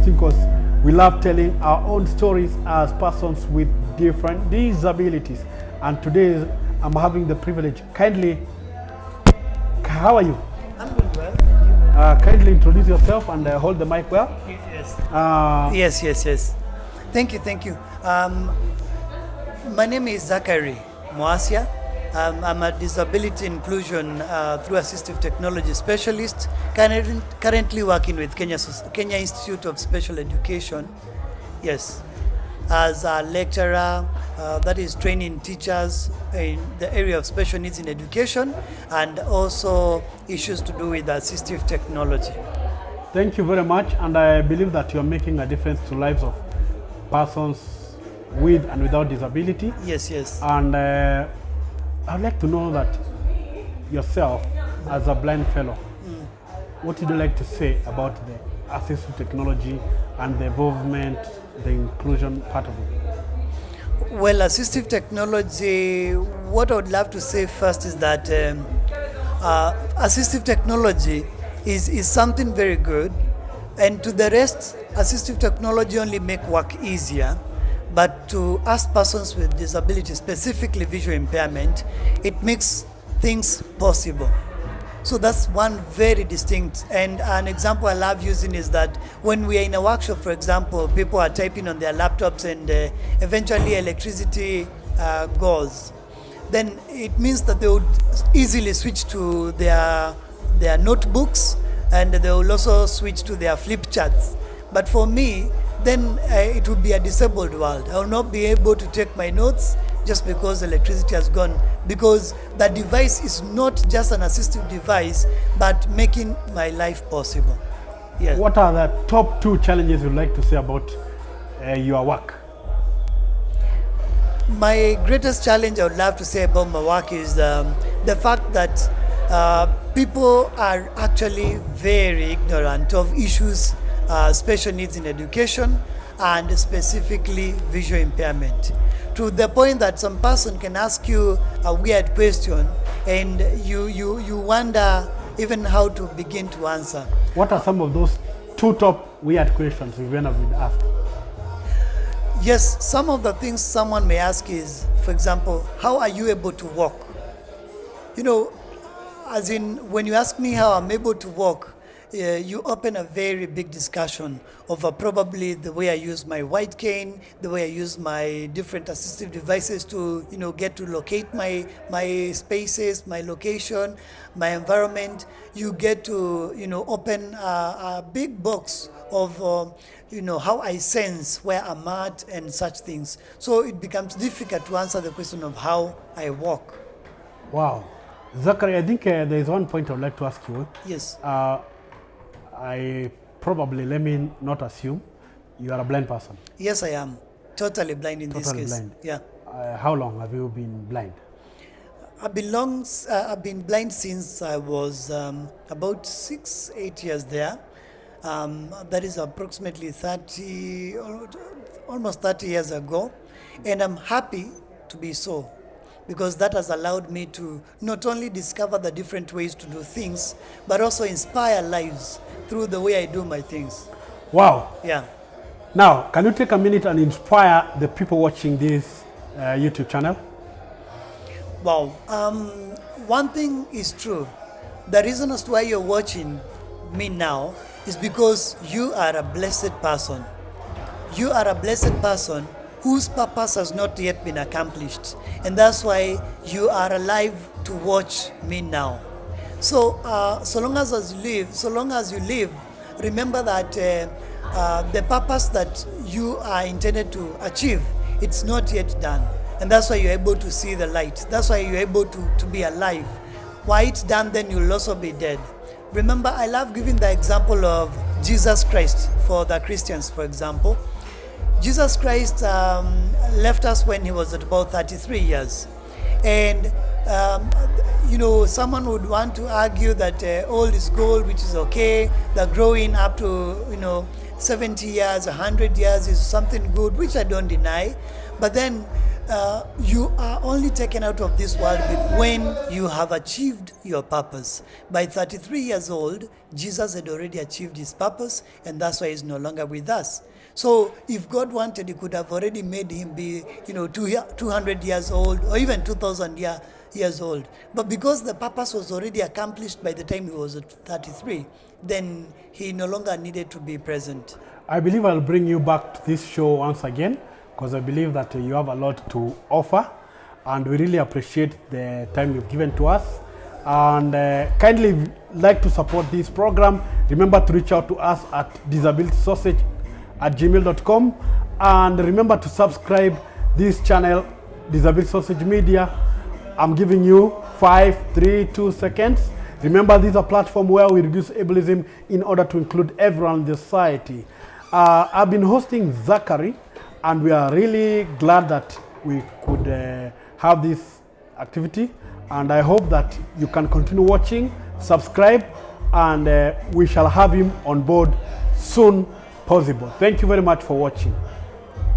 interesting because we love telling our own stories as persons with different disabilities. And today I'm having the privilege. Kindly, how are you? I'm doing well, thank you. Kindly introduce yourself and hold the mic well. Yes. Yes. Thank you. My name is Zachary Moasia. I'm a disability inclusion through assistive technology specialist, currently working with Kenya Institute of Special Education. Yes, as a lecturer, that is training teachers in the area of special needs in education and also issues to do with assistive technology. Thank you very much, and I believe that you're making a difference to lives of persons with and without disability. Yes. And I'd like to know that yourself, as a blind fellow, what would you like to say about the assistive technology and the involvement, the inclusion part of it? Well, assistive technology, what I would love to say first is that assistive technology is something very good, and to the rest, assistive technology only make work easier. But to us persons with disability, specifically visual impairment, it makes things possible. So that's one very distinct, and an example I love using is that when we are in a workshop, for example, people are typing on their laptops and eventually electricity goes, then it means that they would easily switch to their notebooks, and they will also switch to their flip charts. But for me, then it would be a disabled world. I will not be able to take my notes just because electricity has gone, because the device is not just an assistive device, but making my life possible. Yes. What are the top 2 challenges you'd like to say about your work? My greatest challenge I would love to say about my work is the fact that people are actually very ignorant of issues, special needs in education, and specifically visual impairment, to the point that some person can ask you a weird question and you wonder even how to begin to answer. What are some of those 2 top weird questions you've ever been asked? Yes, some of the things someone may ask is, for example, how are you able to walk? You know, as in, when you ask me how I'm able to walk, you open a very big discussion over probably the way I use my white cane, the way I use my different assistive devices to, get to locate my spaces, my location, my environment. You get to, open a big box of, how I sense where I'm at and such things. So it becomes difficult to answer the question of how I walk. Wow. Zachary, I think there is one point I would like to ask you. Yes. Let me not assume you are a blind person. Yes, I am. Totally blind in this case. Blind. Yeah. How long have you been blind? I've been blind since I was about 6-8 years there. That is approximately 30, almost 30 years ago. And I'm happy to be so, because that has allowed me to not only discover the different ways to do things, but also inspire lives through the way I do my things. Wow. Yeah. Now, can you take a minute and inspire the people watching this YouTube channel? Wow. One thing is true. The reason as to why you're watching me now is because you are a blessed person. You are a blessed person whose purpose has not yet been accomplished. And that's why you are alive to watch me now. So, so long as you live, remember that the purpose that you are intended to achieve, it's not yet done. And that's why you're able to see the light. That's why you're able to be alive. Why it's done, then you'll also be dead. Remember, I love giving the example of Jesus Christ for the Christians, for example. Jesus Christ left us when he was at about 33 years. And You know, someone would want to argue that old is gold, which is okay, that growing up to, you know, 70 years, 100 years is something good, which I don't deny. But then you are only taken out of this world when you have achieved your purpose. By 33 years old, Jesus had already achieved his purpose, and that's why he's no longer with us. So if God wanted, he could have already made him be, you know, 200 years old, or even 2,000 years old. But because the purpose was already accomplished by the time he was at 33, then he no longer needed to be present. I believe I'll bring you back to this show once again, because I believe that you have a lot to offer, and we really appreciate the time you've given to us. And kindly like to support this program. Remember to reach out to us at disabilitysausage@gmail.com, and remember to subscribe this channel, Disability Sausage Media. I'm giving you 5, 3, 2 seconds. Remember, this is a platform where we reduce ableism in order to include everyone in the society. I've been hosting Zachary, and we are really glad that we could have this activity. And I hope that you can continue watching, subscribe, and we shall have him on board soon possible. Thank you very much for watching.